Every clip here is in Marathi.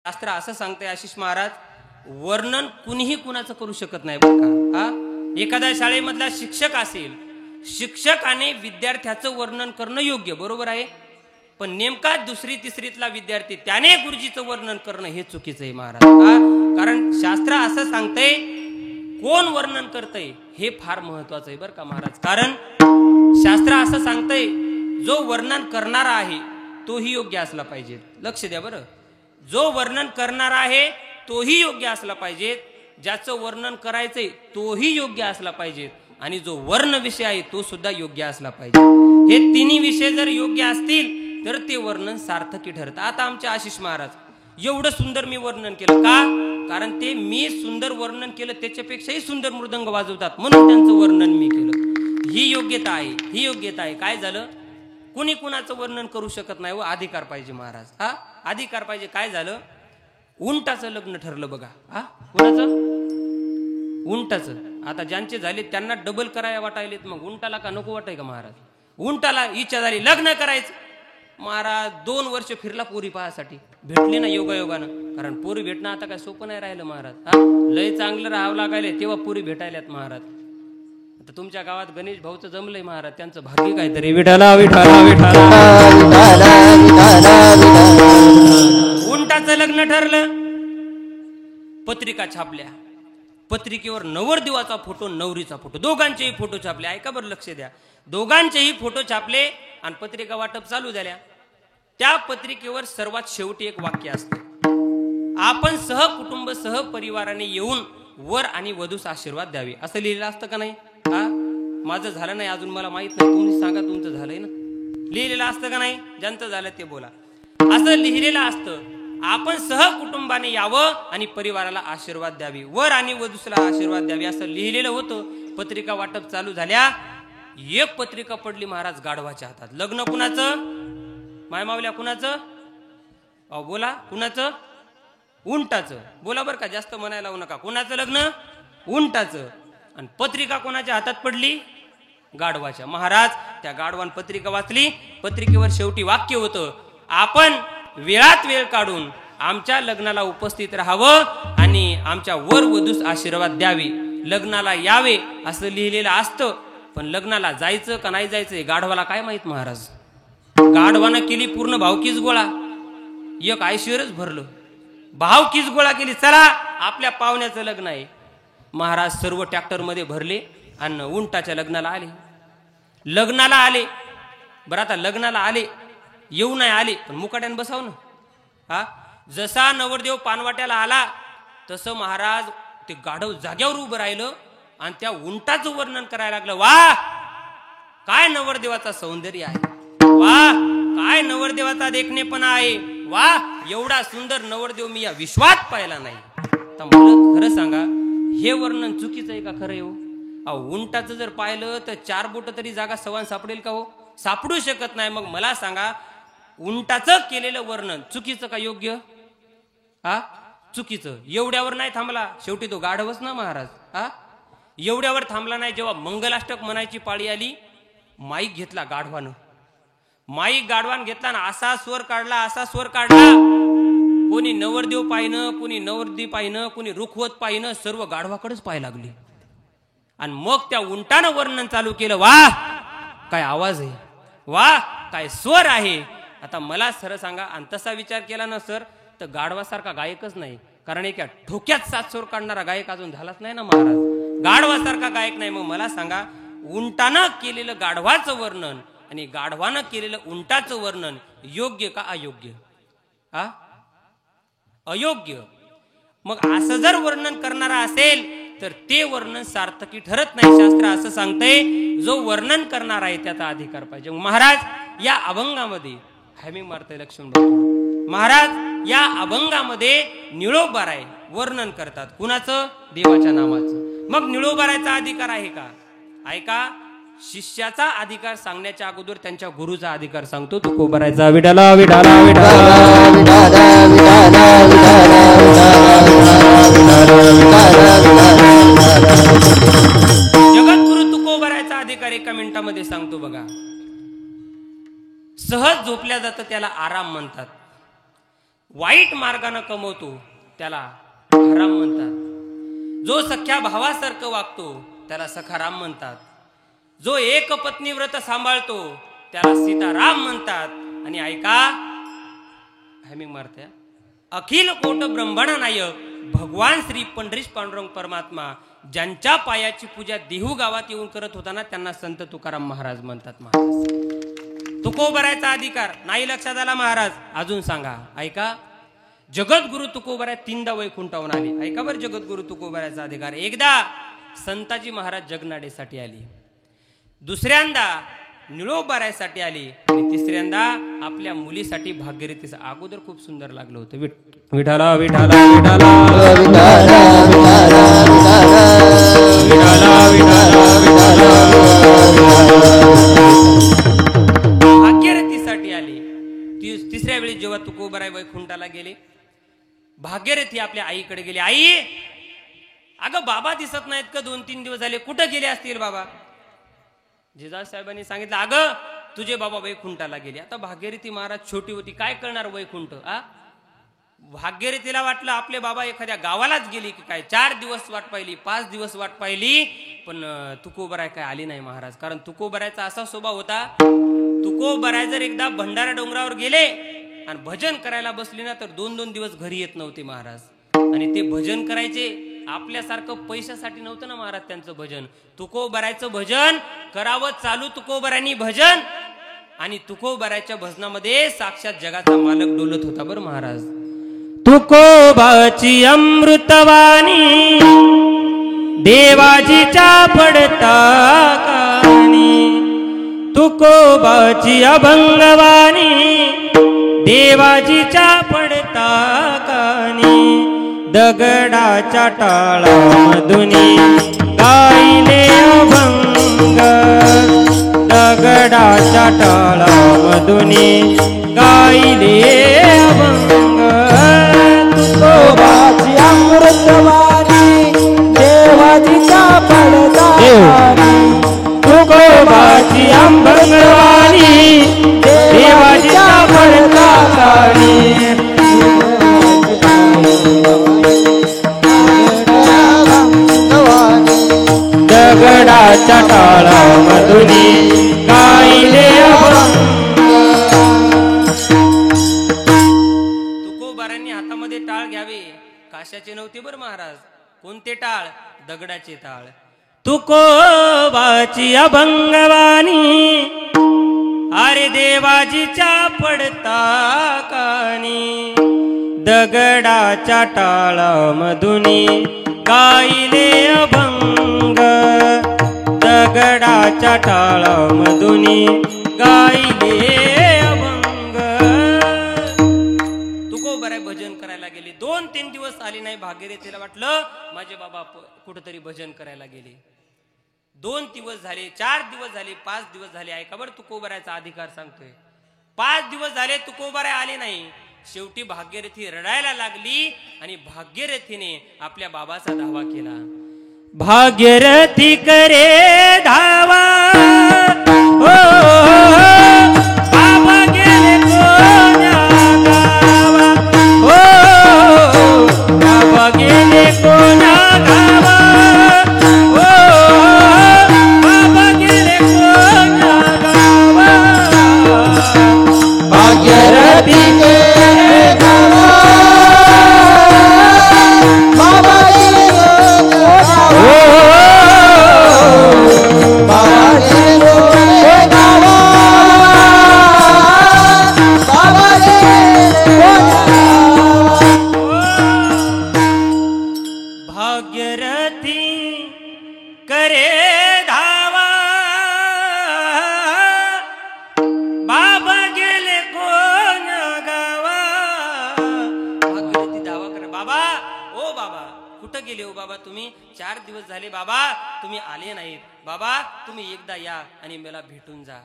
शास्त्र असं सांगते आशिष महाराज, वर्णन कुणीही कुणाचं करू शकत नाही बरं का. हा, एखाद्या शाळेमधला शिक्षक असेल, शिक्षकाने विद्यार्थ्याचं वर्णन करणं योग्य, बरोबर आहे. पण नेमका दुसरी तिसरीतला विद्यार्थी त्याने गुरुजीचं वर्णन करणं हे चुकीचं आहे महाराज. हा, कारण शास्त्र असं सांगतंय कोण वर्णन करतंय हे फार महत्वाचं आहे बरं का महाराज. कारण शास्त्र असं सांगतंय जो वर्णन करणारा आहे तोही योग्य असला पाहिजे. लक्ष द्या बरं, जो वर्णन करणारा आहे तोही योग्य असला पाहिजे, ज्याचं वर्णन करायचंय तोही योग्य असला पाहिजे, आणि जो वर्ण विषय आहे तो सुद्धा योग्य असला पाहिजे. हे तिन्ही विषय जर योग्य असतील तर ते वर्णन सार्थकी ठरतं. आता आमचे आशिष महाराज एवढं सुंदर मी वर्णन केलं का? कारण ते मी सुंदर वर्णन केलं त्याच्यापेक्षाही सुंदर मृदंग वाजवतात म्हणून त्यांचं वर्णन मी केलं. ही योग्यता आहे, ही योग्यता आहे. काय झालं, कुणी कुणाचं वर्णन करू शकत नाही व अधिकार पाहिजे महाराज. हा, अधिकार पाहिजे. काय झालं, उंटाचं लग्न ठरलं बघा. हा, कुणाचं? उंटाचं. आता ज्यांचे झाले त्यांना डबल करायला वाटायलेत, मग उंटाला का नको वाटाय का महाराज? उंटाला इच्छा झाली लग्न करायचं. महाराज 2 वर्ष फिरला पोरी पाहासाठी, भेटली ना योगायोगानं. कारण पोरी भेटणं आता काय सोपं नाही राहिलं महाराज. हा, लय चांगलं राहावं लागायला तेव्हा पोरी भेटायल्यात महाराज. आता तुमच्या गावात गणेश भाऊचं जमलंय महाराज, त्यांचं भाग्य काहीतरी. विठाला विठाला विठाला. उंटाचं लग्न ठरलं, पत्रिका छापल्या. पत्रिकेवर नवरदेवाचा फोटो, नवरीचा फोटो, दोघांचेही फोटो छापले. ऐका बरं, लक्ष द्या. दोघांचेही फोटो छापले आणि पत्रिका वाटप चालू झाल्या. त्या पत्रिकेवर सर्वात शेवटी एक वाक्य असतं, आपण सहकुटुंब सहपरिवाराने येऊन वर आणि वधूस आशीर्वाद द्यावे, असं लिहिलेलं असतं का नाही? हा, माझं झालं नाही अजून, मला माहित नाही, तुम्ही सांगा तुमचं झालंय ना. लिहिलेलं असतं का नाही? ज्यांचं झालं ते बोला. असं लिहिलेलं असतं, आपण सहकुटुंबाने यावं आणि परिवाराला आशीर्वाद द्यावी, वर आणि वधूसला आशीर्वाद द्यावी, असं लिहिलेलं होतं. पत्रिका वाटप चालू झाल्या. एक पत्रिका पडली महाराज गाढवाच्या हातात. लग्न कुणाचं? मायमावल्या कुणाचं? अहो बोला, कुणाचं? उंटाचं. बोला बरं का, जास्त म्हणायला लावू नका. कुणाचं लग्न? उंटाचं. आणि पत्रिका कोणाच्या हातात पडली? गाढवाच्या. महाराज त्या गाढवान पत्रिका वाचली. पत्रिकेवर शेवटी वाक्य होतं, आपण वेळात वेळ काढून आमच्या लग्नाला उपस्थित राहावं आणि आमच्या वर वधूस आशीर्वाद द्यावे, लग्नाला यावे, असं लिहिलेलं असतं. पण लग्नाला जायचं का नाही जायचं गाढवाला काय माहित महाराज. गाढवानं केली पूर्ण भावकीच गोळा, एक ऐश्वर्यच भरलं, भावकीच गोळा केली. चला आपल्या पाहुण्याचं लग्न आहे. महाराज सर्व ट्रॅक्टर मध्ये भरले आणि उंटाच्या लग्नाला आले. लग्नाला आले बरं, आता लग्नाला आले, येऊ नाही आले पण मुकाट्यानं बसाव ना. हा, जसा नवरदेव पानवाट्याला आला तसं महाराज ते गाढव जाग्यावर उभं राहिलं आणि त्या उंटाचं वर्णन करायला लागलं. वा, काय नवरदेवाचा सौंदर्य आहे, वा काय नवरदेवाचा देखणेपणा आहे, वा एवढा सुंदर नवरदेव मी या विश्वात पाहिला नाही. तर मला खरं सांगा, हे वर्णन चुकीचं आहे का खरं आहे हो? उंटाचं जर पाहिलं तर 4 बोट तरी जागा सवान सापडेल का हो? सापडू शकत नाही. मग मला सांगा, उंटाचं केलेलं वर्णन चुकीचं का योग्य? हा, चुकीचं. एवढ्यावर नाही थांबला, शेवटी तो गाढवच ना महाराज. हा, एवढ्यावर थांबला नाही. जेव्हा मंगलाष्टक म्हणायची पाळी आली, माईक घेतला गाढवानं. माईक गाढवान घेतला ना असा स्वर काढला, असा स्वर काढला. कोणी नवरदेव पाहिनं, कोणी नवरदी पाहिनं, कोणी रुखवत पाहिनं, सर्व गाढवाकडेच पाहायला लागली. आणि मग त्या उंटानं वर्णन चालू केलं. वा काय आवाज आहे, वा काय स्वर आहे. आता मला सर सांगा, आणि तसा विचार केला ना सर, तर गाढवासारखा गायकच नाही. कारण एका ठोक्यात 7 स्वर काढणारा गायक अजून झालाच नाही ना महाराज. गाढवासारखा गायक नाही. मग मला सांगा, उंटानं केलेलं गाढवाचं वर्णन आणि गाढवानं केलेलं उंटाचं वर्णन योग्य का अयोग्य? हा, अयोग्य. मग असं जर वर्णन करणारा असेल तर ते वर्णन सार्थकी ठरत नाही. शास्त्र असं सांगतंय, जो वर्णन करणार आहे त्याचा अधिकार पाहिजे. महाराज या अभंगामध्ये हॅमिंग मारतंय लक्ष्मण भाऊ महाराज, या अभंगामध्ये निळोबाराय वर्णन करतात. कुणाचं? देवाच्या नामाचं. मग निळोबारायचा अधिकार आहे का? ऐका, शिष्याचा अधिकार सांगण्याच्या अगोदर त्यांच्या गुरुचा अधिकार सांगतो. तुकोबारायचा विठाला विठाला विठाला. जगद्गुरु तुकोबारायचा अधिकार एका मिनिटामध्ये सांगतो बघा. सहज झोपल्या जातं त्याला आराम म्हणतात. वाईट मार्गाने कमवतो त्याला हराम म्हणतात. जो सख्या भावासारखं वागतो त्याला सखाराम म्हणतात. जो एक पत्नी व्रत सांभाळतो त्याला सीताराम म्हणतात. आणि ऐका, हॅमिंग मारते, अखिल कोट ब्रह्मांड नायक भगवान श्री पंढरीश पांडुरंग परमात्मा ज्यांच्या पायाची पूजा देहू गावात येऊन करत होताना त्यांना संत तुकाराम महाराज म्हणतात. महाराज तुकोबरायचा अधिकार नाही लक्षात आला महाराज? अजून सांगा, ऐका. जगद्गुरु तुकोबराय 3दा वैकुंठावरून आले. ऐका बरं, जगद्गुरु तुकोबरायचा अधिकार. एकदा संताजी महाराज जगनाडेसाठी आली, दुसऱ्यांदा निळोबारायसाठी आली, आणि तिसऱ्यांदा आपल्या मुलीसाठी भागीरथीचं. अगोदर खूप सुंदर लागलं होतं, विठाला विठाला विठाला भाग्यरथीसाठी आली. तिसऱ्या वेळी जेव्हा तुकोबराय वैकुंठाला गेले, भाग्यरथी आपल्या आईकडे गेले. आई, अगं बाबा दिसत नाहीत का? 2-3 दिवस झाले, कुठं गेले असतील बाबा? जिजाऊ साहेबांनी सांगितलं, अगं तुझे बाबा वैकुंठाला गेले. आता भाग्यरथी महाराज छोटी होती, काय करणार वैकुंठ? भाग्यरथीला वाटलं आपले बाबा एखाद्या गावालाच गेली की काय. 4 दिवस वाट पाहिली, 5 दिवस वाट पाहिली, पण तुकोबराय काय आली नाही महाराज. कारण तुकोबरायचा असा स्वभाव होता, तुकोबराय जर एकदा भंडारा डोंगरावर गेले आणि भजन करायला बसले ना, तर 2-2 दिवस घरी येत नव्हते महाराज. आणि ते भजन करायचे आपल्यासारखं पैशासाठी नव्हतं ना महाराज त्यांचं भजन. तुकोबरायचं भजन करावं चालू तुकोबरायांनी भजन, आणि तुकोबरायच्या भजनामध्ये साक्षात जगाचा मालक डोलत होता बरं महाराज. तुकोबाची अमृतवाणी देवाजीच्या पडता कानी, तुकोबाची अभंगवाणी देवाजीच्या पडता कानी, दगडाच्या टाळामधुनी गायले अभंग, दगडाच्या टाळामधुनी गायले अभंग. तुकोबाची अमृतवाणी देवाजीच्या पडता कानी, तुकोबाची अभंगवाणी देवाजीच्या पडता कानी, दगडाच्या टाळामधुनी गायले अभंग. तुकोबारांनी हातामध्ये टाळ घ्यावे, काशाचे नव्हते बरं महाराज. कोणते टाळ? दगडाचे टाळ. तुकोबाची अभंगवाणी अरे देवाजीच्या पडता कानी, दगडाच्या टाळामधुनी गायले अभंग, दगडाच्या टाळामधुनी गायले अभंग. तुकोबराय भजन करायला गेले. 2-3 दिवस आले नाही. भागीरथीला वाटलं माझे बाबा कुठेतरी भजन करायला गेले. 2 दिवस झाले, 4 दिवस झाले, 5 दिवस झाले. ऐका बरं, तुकोबरायचा अधिकार सांगतोय. 5 दिवस झाले तुकोबराय आले नाही. शेवटी भाग्यरथी रडायला लागली आणि भाग्यरथीने आपल्या बाबाचा धावा केला. भाग्यरथी करे धावा, ओ बाबा गेले कोण्या गावा, ओ बाबा गेले कोण्या गावा, ओ बाबा गेले कोण्या गावा. भाग्यरथी करे धावा, बाबा गेले भाग्यरथी करे धावा, बाबा गेले कोण्या गावा. भाग्यरथी धावा करे. बाबा, ओ बाबा कुठं गेले हो बाबा तुम्ही? 4 दिवस झाले बाबा तुम्ही आले नाहीत. बाबा तुम्ही एकदा या आणि मला भेटून जा.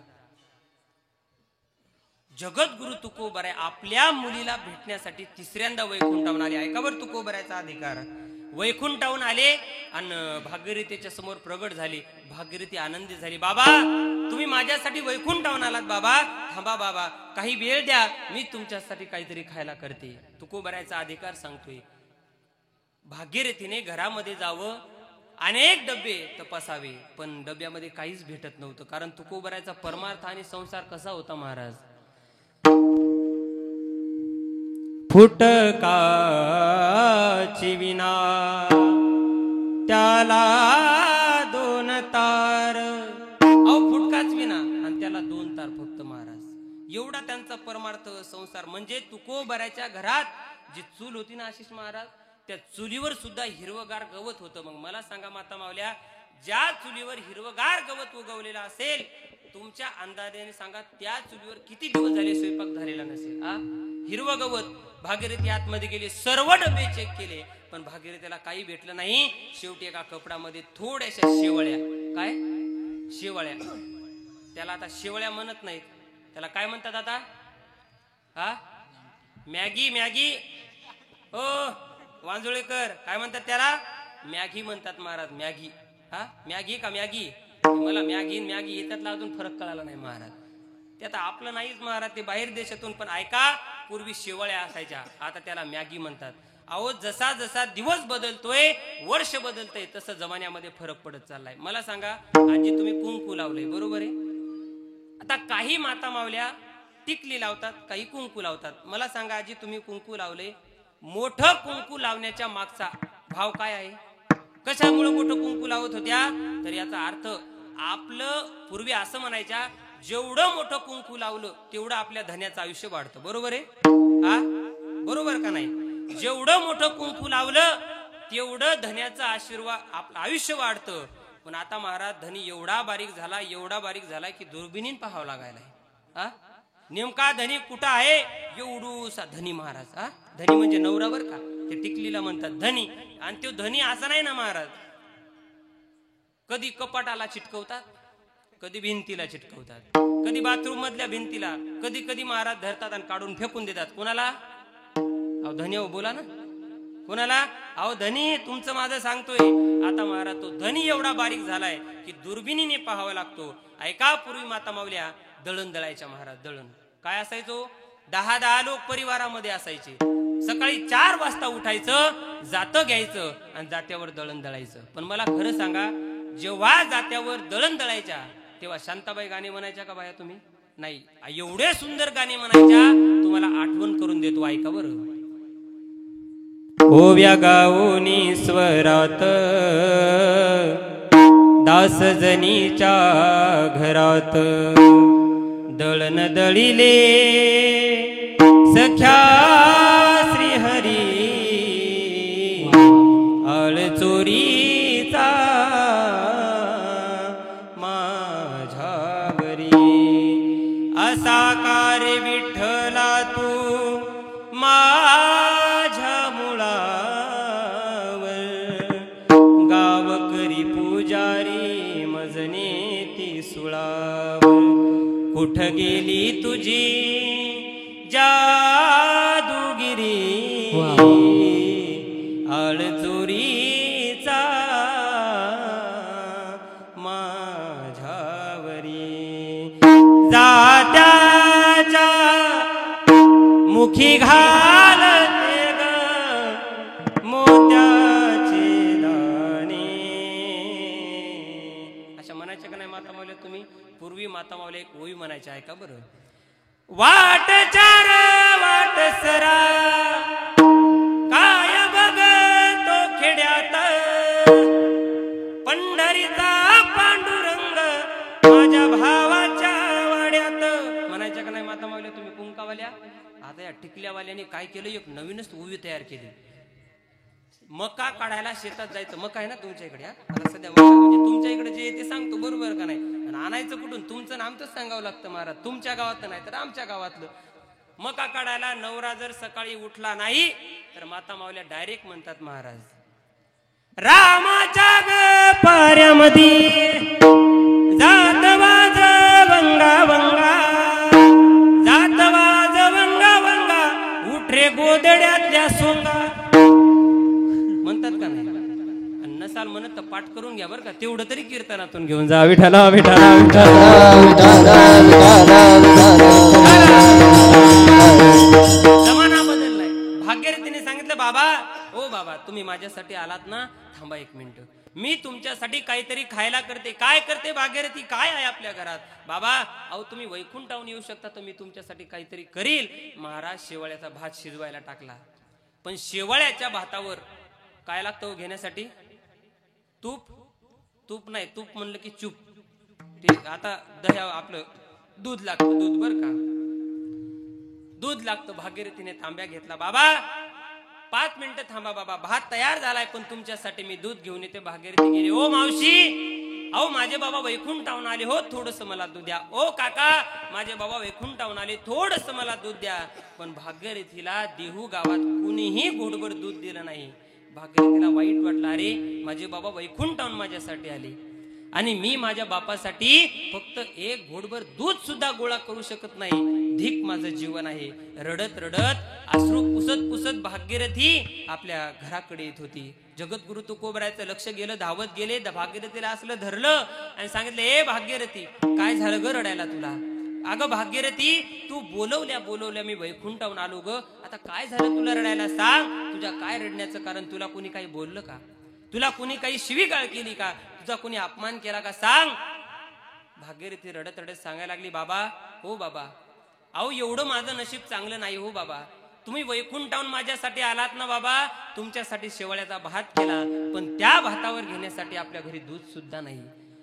जगद्गुरु तुकोबराय आपल्या मुलीला भेटण्यासाठी 3ऱ्यांदा वैकुंठावरून आले. ऐका बरं तुकोबरायचा अधिकार. वैकुंठाहून आले आणि भागीरथीच्या समोर प्रगट झाले. भागीरथी आनंदी झाली. बाबा तुम्ही माझ्यासाठी वैकुंठाहून आलात बाबा, थांबा बाबा काही वेळ द्या, मी तुमच्यासाठी काहीतरी खायला करते. तुकोबरायचा अधिकार सांगतोय. भागीरथीने घरामध्ये जावं, अनेक डबे तपासावे, पण डब्यामध्ये काहीच भेटत नव्हतं. कारण तुकोबरायचा परमार्थ आणि संसार कसा होता महाराज. फुटकाची विना त्याला दोन तार. अहो फुटकाच विना आणि त्याला 2 तार फक्त महाराज. एवढा त्यांचा परमार्थ संसार. म्हणजे तुकोबरायच्या घरात जी चूल होती ना आशिष महाराज, त्या चुलीवर सुद्धा हिरवगार गवत होतं. मग मला सांगा माता मावल्या, ज्या चुलीवर हिरवगार गवत उगवलेला असेल, तुमच्या अंदाजाने सांगा त्या चुलीवर किती दिवस झाले स्वयंपाक झालेला नसेल. हिरवं गवत. भागीरथी आतमध्ये गेली, सर्व डबे चेक केले, पण भागीरथीला काही भेटलं नाही. शेवटी एका कपडामध्ये थोड्याशा शेवळ्या, काय शेवळ्या, त्याला आता शेवळ्या म्हणत नाहीत, त्याला काय म्हणतात आता, मॅगी. मॅगी हो वांजुळेकर, काय म्हणतात त्याला, मॅगी म्हणतात महाराज. मॅगी. मॅगी का मॅगी, मला मॅगी मॅगी येत्यातला अजून फरक कळाला नाही महाराज. ते आता आपलं नाहीच महाराज, ते बाहेर देशातून. पण ऐका, पूर्वी शेवळ्या असायच्या, आता त्याला मॅगी म्हणतात. अहो जसा जसा दिवस बदलतोय, वर्ष बदलतंय, तसं जमान्यामध्ये फरक पडत चाललाय. मला सांगा आजी, तुम्ही कुंकू लावलंय बरोबर आहे. आता काही माता मावल्या टिकली लावतात, काही कुंकू लावतात. मला सांगा आजी, तुम्ही कुंकू लावले, मोठं कुंकू लावण्याच्या मागचा भाव काय आहे, कशामुळे मोठं कुंकू लावत होत्या. तर याचा अर्थ आपलं पूर्वी असं म्हणायच्या, जेवढं मोठं कुंकू लावलं तेवढं आपल्या धन्याचं आयुष्य वाढतं. बरोबर आहे बरोबर का नाही. जेवढं मोठं कुंकू लावलं तेवढं धन्याचं आशीर्वाद, आपलं आयुष्य वाढतं. पण आता महाराज धनी एवढा बारीक झाला, एवढा बारीक झाला की दुर्बिणीन पाहावं लागायला. नेमका धनी कुठं आहे, एवढूसा धनी महाराज. धनी म्हणजे नवरा बर का, ते टिकलीला म्हणतात धनी. आणि तो धनी असा नाही ना महाराज, कधी कपाटाला चिटकवतात, कधी भिंतीला चिटकवतात, कधी बाथरूम मधल्या भिंतीला, कधी कधी महाराज धरतात आणि काढून फेकून देतात. कोणाला, अहो धनी हो बोला ना, कोणाला, अहो धनी तुमचं माझं सांगतोय. आता महाराज तो धनी एवढा बारीक झालाय की दुर्बिणीने पाहावा लागतो. ऐका, पूर्वी माता मावल्या दळण दळायच्या महाराज. दळण काय असायचो, 10 लोक परिवारामध्ये असायचे. सकाळी 4 वाजता उठायचं, जातं घ्यायचं आणि जात्यावर दळण दळायचं. पण मला खरं सांगा, जेव्हा जात्यावर दळण दळायच्या तेव्हा शांताबाई गाणे म्हणायच्या का बाया तुम्ही, नाही. एवढे सुंदर गाणे म्हणायच्या, तुम्हाला आठवण करून देतो, ऐका बरं. ओव्या गाऊनी स्वरात दासजनीच्या घरात, दळण दळिले सख्या श्रीहरी, आळ चोरीचा माझ्यावरी, असा कार्य विठ्ठला तू माझ्या मुळावर, गावकरी पुजारी मजने ती सुळावर, कुठ गेली तुझी जादूगिरी, आळ चोरीचा माझ्यावरी, जात्याच्या मुखी घालते ग मोत्याचे दाणे. अशा म्हणायच्या का नाही माता मावल्या तुम्ही. पूर्वी माता मावल्या एक ओवी म्हणायच्या, ऐका बरं. वाट चार वाट सरा, काय बघतो खेड्यात, पंढरीचा पांडुरंग माझ्या भावाच्या वाड्यात. म्हणायच्या का नाही माता मावल्या तुम्ही कुंकावाल्या. आता या टिकल्यावाल्याने काय केलं, एक नवीनच ओवी तयार केली. मका काढायला शेतात जायचं. मका आहे ना तुमच्या इकडे, आता सध्या मका म्हणजे तुमच्या इकडे जे ते सांगतो बरोबर का नाही. आणि आणायचं कुठून, तुमचं नामच सांगावं लागतं महाराज. तुमच्या गावातलं नाही तर आमच्या गावातलं. मका काढायला नवरा जर सकाळी उठला नाही तर माता मावल्या डायरेक्ट म्हणतात महाराज, रामाच्या ग पाऱ्यामध्ये जात वाज वंगा वंगा, जात वाज वंगा वंगा, उठ रे गोदड्यातल्या सोंगा. म्हणतात का नाही. म्हणसाल म्हणत तर पाठ करून घ्या बरं का, तेवढं तरी कीर्तनातून घेऊन जा. विठ्ठला विठ्ठला जमाना बदललाय. भाग्यरथीने सांगितलं बाबा, ओ बाबा तुम्ही माझ्यासाठी आलात ना, थांबा एक मिनिट, मी तुमच्यासाठी काहीतरी खायला करते. काय करते भाग्यरथी, काय आहे आपल्या घरात? बाबा अहो तुम्ही वैकुंठावून येऊ शकता तर मी तुमच्यासाठी काहीतरी करील. महाराज शेवाळ्याचा भात शिजवायला टाकला. पण शेवाळ्याच्या भातावर काय लागतं घेण्यासाठी? तूप. तूप नाही, तूप म्हणलं की चूप. ठीक, आता दह्या आपलं दूध लागतं, दूध बर का, दूध लागतं. भागीरथीने तांब्या घेतला. बाबा 5 मिनिटं थांबा बाबा, भात तयार झालाय पण तुमच्यासाठी मी दूध घेऊन येते. भागीरथी गेली. ओ मावशी, अहो माझे बाबा वैकुंठावून आले हो, थोडस मला दूध द्या. ओ काका, माझे बाबा वैकुंठावून आले, थोडस मला दूध द्या. पण भागीरथीला देहू गावात कुणीही घोडभर दूध दिलं नाही. भागीरथीला वाईट वाटलं, अरे माझे बाबा वैकुंठावून माझ्यासाठी आले आणि मी माझ्या बापासाठी फक्त एक घोडभर दूध सुद्धा गोळा करू शकत नाही. धिक माझं जीवन आहे. रडत रडत अश्रू पुसत पुसत भागीरथी आपल्या घराकडे येत होती. जगद्गुरु तुकोबरायचं लक्ष गेलं, धावत गेले. भागीरथीला असलं धरलं आणि सांगितलं, ए भागीरथी काय झालं ग रडायला तुला? अगं भागीरथी तू बोलवल्या मी वैकुंठावून आलो ग, आता काय झालं तुला रडायला? सांग, तुझ्या काय रडण्याचं कारण? तुला कोणी काही बोललं का? तुला कोणी काही शिवीगाळ केली का? तुझा कोणी अपमान केला का? सांग. भागीरथी रडत रडत सांगायला लागली, बाबा, हो बाबा, अहो एवढं माझं नशीब चांगलं नाही हो बाबा. तुम्ही वैकुंठावून माझ्यासाठी आलात ना बाबा, तुमच्यासाठी शेवाळ्याचा भात केला, पण त्या भातावर घेण्यासाठी आपल्या घरी दूध सुद्धा नाही.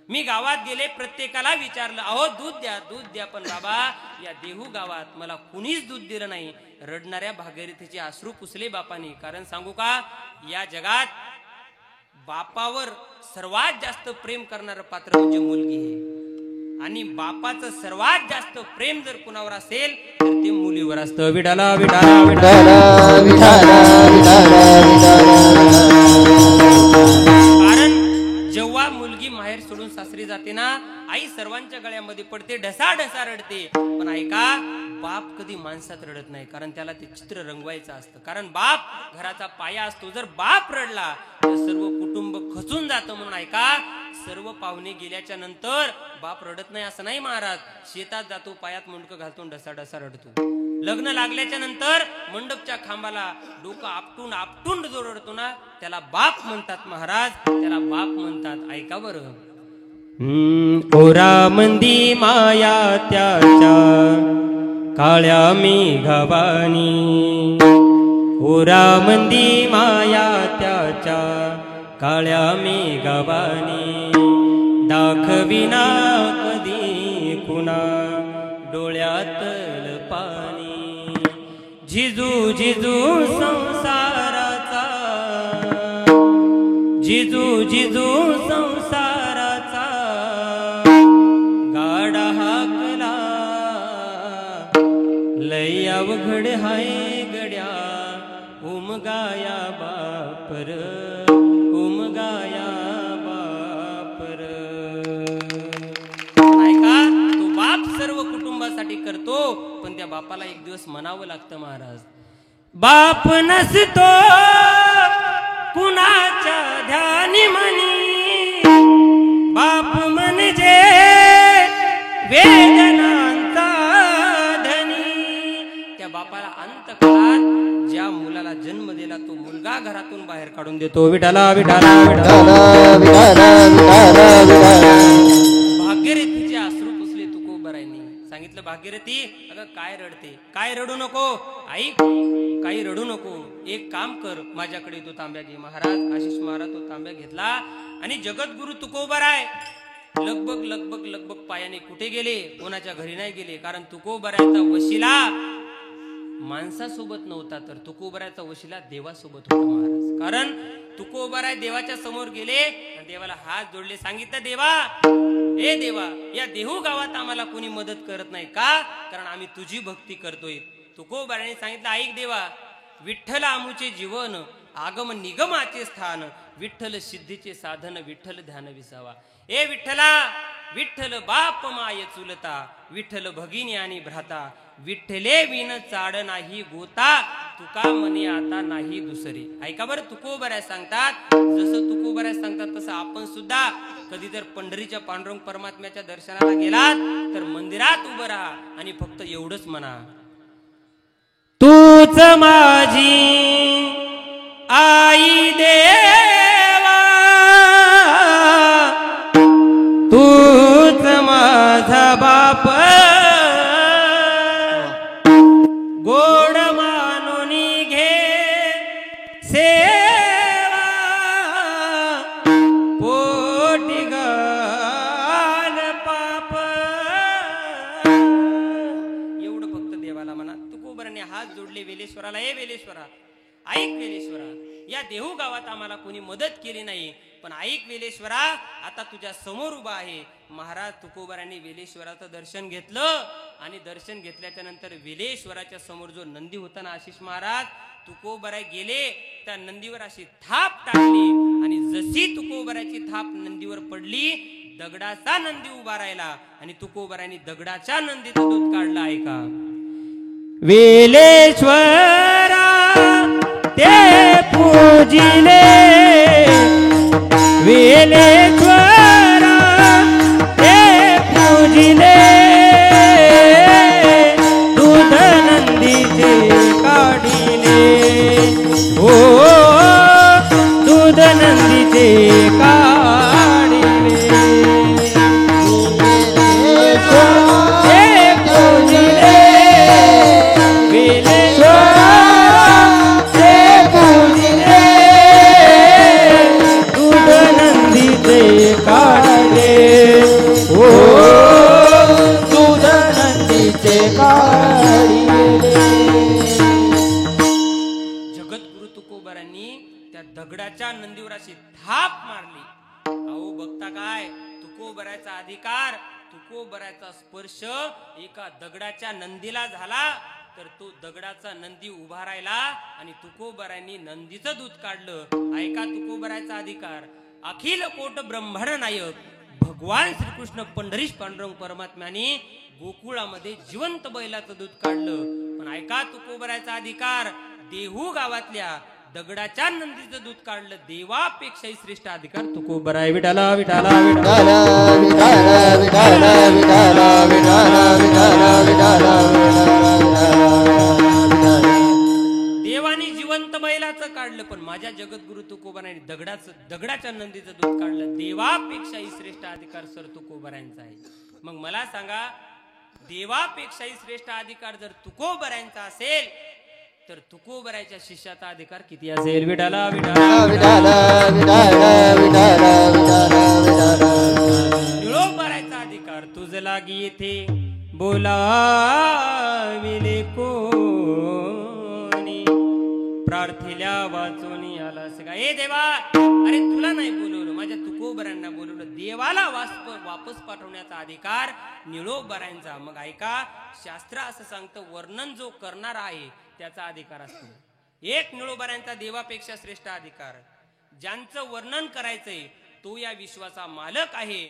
मी गावात गेले, प्रत्येकाला विचारलं, अहो दूध द्या दूध द्या, पण बाबा या देहू गावात मला कुणीच दूध दिलं नाही. रडणाऱ्या भागीरथीचे अश्रू पुसले बापाने. कारण सांगू का, या जगात बापावर सर्वात जास्त प्रेम करणारं पात्र म्हणजे मुलगी आहे. आणि बापाचं सर्वात जास्त प्रेम जर कुणावर असेल तर ते मुलीवर असतं. विठाला विठाला विठाला कारण जेव्हा मुलगी माहेर सोडून सासरी जाते ना, आई सर्वांच्या गळ्यामध्ये पडते, ढसा ढसा रडते. पण ऐका, बाप कधी माणसात रडत नाही, कारण त्याला ते चित्र रंगवायचं असतं. कारण बाप घराचा पाया असतो. जर बाप रडला तर सर्व कुटुंब खचून जातं. म्हणून ऐका, सर्व पाहुणे गेल्याच्या नंतर बाप रडत नाही असं नाही महाराज. शेतात जातो, पायात मुंडकं घालतो, ढसा ढसा रडतो. लग्न लागल्याच्या नंतर मंडपच्या खांबाला डोकं आपटून आपटून जो रडतो ना, त्याला बाप म्हणतात महाराज, त्याला बाप म्हणतात. ऐका बरं. ओरा मंदी माया त्याच्या काळ्या मेघवानी, ओरा मंदी माया त्याच्या काळ्या मेघवानी, दाखविना कधी कुणा डोळ्यातल पाणी. जिजू जिजू संसाराचा, जिजू जिजू संसाराचा गाडा हाकला, लय अवघड हाय गड्या, उमगाया बापर, उमगाया बापर. ऐका, तो बाप सर्व कुटुंबासाठी करतो, पण त्या बापाला एक दिवस म्हणावं लागतं महाराज. बाप नसतो कुणाच्या ध्यानी मनी, बाप म्हणजे वेदनांचा धनी. त्या बापाला अंतकाळात ज्या मुलाला जन्म दिला तो मुलगा घरातून बाहेर काढून देतो. विठाला विठाला भागीरथीचे अश्रू पुसले तुकोबरायांनी. सांगितलं, भागीरथी अगं काय रडते, काय रडू नको, ऐक, काही रडू नको, एक काम कर, माझ्याकडे तो तांब्या घे. महाराज आशिष महाराज तो तांब्या घेतला आणि जगद्गुरु तुकोबराय लगबग लगबग लगबग पायाने कुठे गेले? कोणाच्या घरी नाही गेले. कारण तुकोबरायाचा वशिला माणसासोबत नव्हता, तर तुकोबरायाचा वशिला देवासोबत होता महाराज. कारण तुकोबराय देवाच्या समोर गेले आणि देवाला हात जोडले. सांगितलं, देवा, ए देवा, या देहू गावात आम्हाला कोणी मदत करत नाही का? कारण आम्ही तुझी भक्ती करतोय. तुकोबरायाने सांगितलं, ऐक देवा, विठ्ठल आमुचे जीवन, आगम निगमाचे स्थान, विठ्ठल सिद्धीचे साधन, विठ्ठल ध्यान विसावा. ए विठ्ठला, विठ्ठल बाप माय चुलता, विठ्ठल भगिनी आणि भ्राता, विठ्ठले विन चाड नाही गोता, तुका मने आता नाही दुसरी. ऐका बरं, तुकोबराय सांगतात, जसं तुकोबराय सांगतात तसं आपण सुद्धा कधी जर पंढरीच्या पांडुरंग परमात्म्याच्या दर्शनाला गेलात तर मंदिरात उभं राहा आणि फक्त एवढंच म्हणा, तूच माझी आई देवा, तूच माझा बाप, गोड मानूनी घे सेवा, पोटी घाल पाप. एवढं फक्त देवाला म्हणा. तुकोबराने हात जोडले वेलेश्वराला, ए वेलेश्वरा, ऐक वेलेश्वरा, या देहू गावात आम्हाला कोणी मदत केली नाही, पण ऐक वेलेश्वरा, आता तुझ्या समोर उभा आहे. महाराज तुकोबरांनी वेलेश्वराचं दर्शन घेतलं आणि दर्शन घेतल्याच्या नंतर वेलेश्वराच्या समोर जो नंदी होता ना आशिष महाराज, तुकोबराय गेले त्या नंदीवर अशी थाप टाकली आणि जशी तुकोबराची थाप नंदीवर पडली, दगडाचा नंदी उभा राहिला आणि तुकोबरांनी दगडाच्या नंदीचं दूध काढलं. ऐका, वेलेश्वरा ते पूजिले, वेलेश्वरा ते पूजिले, दूध नंदीचे काढिले, हो दूध नंदीचे काढिले, ते पूजिले, वेलेश्वरा ते पूजिले, दूध नंदीचे काढले, हो दूध नंदीचे काढले. जगद्गुरु तुकोबरांनी त्या दगडाच्या नंदीवर अशी थाप मारली. अहो बघता काय, तुकोबराचा अधिकार, तुकोबराचा स्पर्श एका दगडाच्या नंदीला झाला तर तो दगडाचा नंदी उभा राहिला आणि तुकोबरांनी नंदीचं दूध काढलं. ऐका तुकोबराचा अधिकार. अखिल कोट ब्रह्मांड नायक भगवान श्रीकृष्ण पंढरीश पांडुरंग परमात्म्याने गोकुळामध्ये जिवंत बैलाचं दूध काढलं. पण ऐका तुकोबराचा अधिकार, देहू गावातल्या दगडाच्या नंदीचं दूध काढलं. देवापेक्षाही श्रेष्ठ अधिकार तुकोबराय. विठाला विठाला विठाला विठाला विठाला विठाला विठाला विठाला देवानी जिवंत बैलाचं काढलं, पण माझ्या जगद्गुरु तुकोबराने दगडाच्या नंदीचं दूध काढलं. देवापेक्षाही श्रेष्ठ अधिकार सर तुकोबरांचा आहे. मग मला सांगा, देवापेक्षाही श्रेष्ठ अधिकार जर तुकोबरांचा असेल तर तुकोबराच्या शिष्याचा अधिकार किती असेल? विठाला विठाला विठाला विठाला विठाला विठाला निळोबराचा अधिकार तुझ लागी येथे बोलाविले कोणी, प्रार्थील्या वाचून आलास का? ए देवा, अरे तुला नाही बोलवलं, माझ्या तुकोबरांना बोलवलं. देवाला वापस पाठवण्याचा अधिकार निळोबरांचा. मग ऐका, शास्त्र असं सांगतं, वर्णन जो करणार आहे त्याचा अधिकार असतो. एक निळोबरांचा देवापेक्षा श्रेष्ठ अधिकार, ज्यांचं वर्णन करायचंय तो या विश्वाचा मालक आहे.